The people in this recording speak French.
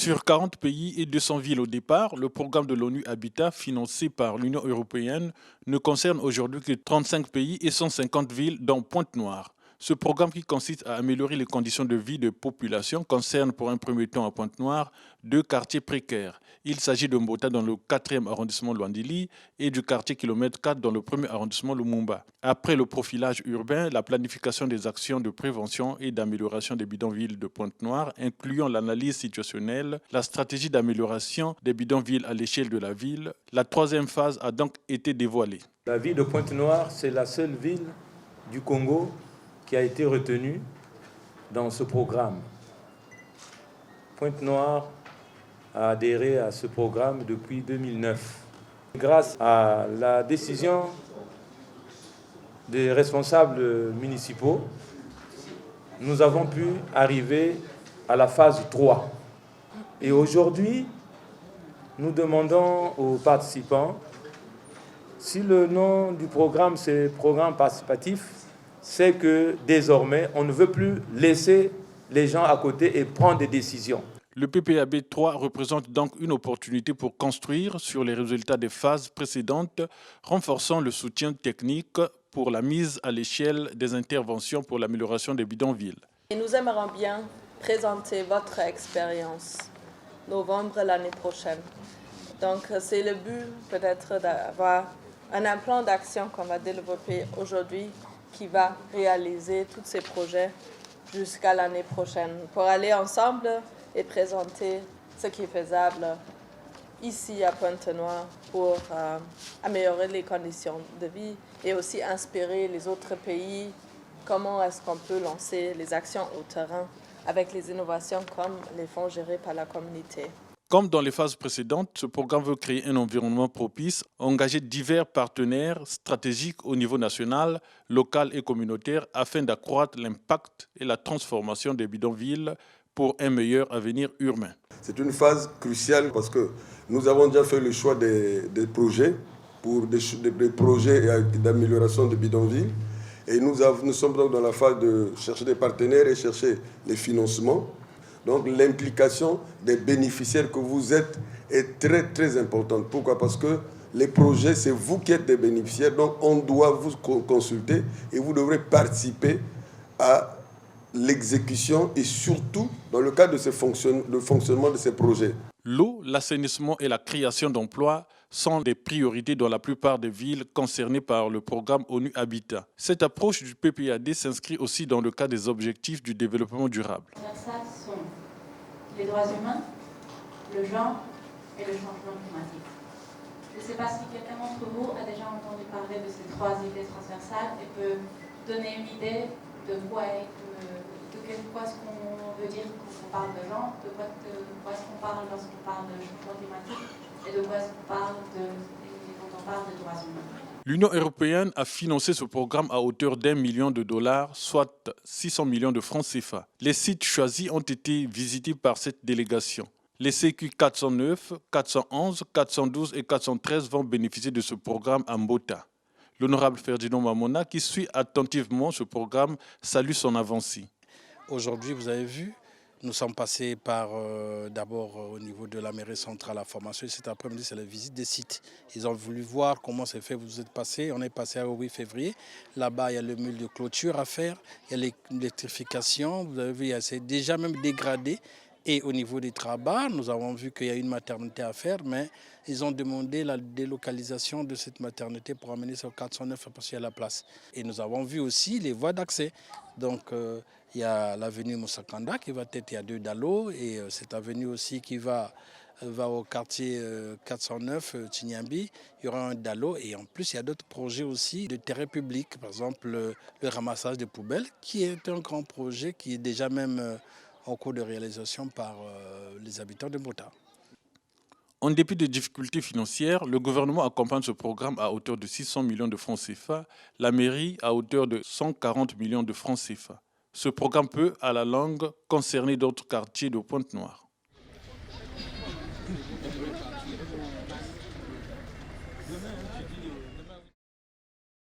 Sur 40 pays et 200 villes au départ, le programme de l'ONU Habitat, financé par l'Union européenne, ne concerne aujourd'hui que 35 pays et 150 villes, dont Pointe-Noire. Ce programme, qui consiste à améliorer les conditions de vie de population, concerne pour un premier temps à Pointe-Noire deux quartiers précaires. Il s'agit de Mbota dans le 4e arrondissement Luandili et du quartier Kilomètre 4 dans le 1er arrondissement Lumumba. Après le profilage urbain, la planification des actions de prévention et d'amélioration des bidonvilles de Pointe-Noire, incluant l'analyse situationnelle, la stratégie d'amélioration des bidonvilles à l'échelle de la ville, la troisième phase a donc été dévoilée. La ville de Pointe-Noire, c'est la seule ville du Congo qui a été retenue dans ce programme. Pointe-Noire a adhéré à ce programme depuis 2009. Grâce à la décision des responsables municipaux, nous avons pu arriver à la phase 3. Et aujourd'hui, nous demandons aux participants, si le nom du programme c'est programme participatif, c'est que désormais, on ne veut plus laisser les gens à côté et prendre des décisions. Le PPAB 3 représente donc une opportunité pour construire sur les résultats des phases précédentes, renforçant le soutien technique pour la mise à l'échelle des interventions pour l'amélioration des bidonvilles. Et nous aimerions bien présenter votre expérience novembre l'année prochaine. Donc c'est le but peut-être d'avoir un plan d'action qu'on va développer aujourd'hui qui va réaliser tous ces projets jusqu'à l'année prochaine pour aller ensemble et présenter ce qui est faisable ici à Pointe-Noire pour améliorer les conditions de vie et aussi inspirer les autres pays comment est-ce qu'on peut lancer les actions au terrain avec les innovations comme les fonds gérés par la communauté. Comme dans les phases précédentes, ce programme veut créer un environnement propice, engager divers partenaires stratégiques au niveau national, local et communautaire afin d'accroître l'impact et la transformation des bidonvilles pour un meilleur avenir urbain. C'est une phase cruciale parce que nous avons déjà fait le choix des projets pour des projets d'amélioration des bidonvilles et nous sommes donc dans la phase de chercher des partenaires et chercher les financements. Donc l'implication des bénéficiaires que vous êtes est très très importante. Pourquoi? Parce que les projets, c'est vous qui êtes des bénéficiaires, donc on doit vous consulter et vous devrez participer à l'exécution et surtout dans le cadre de le fonctionnement de ces projets. L'eau, l'assainissement et la création d'emplois sont des priorités dans la plupart des villes concernées par le programme ONU Habitat. Cette approche du PPAD s'inscrit aussi dans le cadre des objectifs du développement durable. Ça sont les droits humains, le genre et le changement climatique. Je ne sais pas si quelqu'un d'entre vous a déjà entendu parler de ces trois idées transversales et peut donner une idée de quoi est-ce qu'on veut dire quand on parle de genre, de quoi est-ce qu'on parle lorsqu'on parle de changement climatique et de quoi est-ce qu'on parle quand on parle de droits humains. L'Union européenne a financé ce programme à hauteur d'1 million de dollars, soit 600 millions de francs CFA. Les sites choisis ont été visités par cette délégation. Les CQ 409, 411, 412 et 413 vont bénéficier de ce programme à Mbota. L'honorable Ferdinand Mamona, qui suit attentivement ce programme, salue son avancée. Aujourd'hui, vous avez vu, nous sommes passés par d'abord au niveau de la mairie centrale à la formation. Et cet après-midi, c'est la visite des sites. Ils ont voulu voir comment c'est fait. Vous êtes passé, on est passé au 8 février. Là-bas, il y a le mur de clôture à faire. Il y a l'électrification. Vous avez vu, c'est déjà même dégradé. Et au niveau des travaux, nous avons vu qu'il y a une maternité à faire, mais ils ont demandé la délocalisation de cette maternité pour amener sur 409 parce qu'il y a la place. Et nous avons vu aussi les voies d'accès. Donc, il y a l'avenue Moussakanda qui va être, il y a 2 dallos, et cette avenue aussi qui va au quartier 409, Tignambi, il y aura un dallo, et en plus il y a d'autres projets aussi de terrain public, par exemple le ramassage des poubelles, qui est un grand projet qui est déjà même en cours de réalisation par les habitants de Mbota. En dépit des difficultés financières, le gouvernement accompagne ce programme à hauteur de 600 millions de francs CFA, la mairie à hauteur de 140 millions de francs CFA. Ce programme peut, à la longue, concerner d'autres quartiers de Pointe-Noire.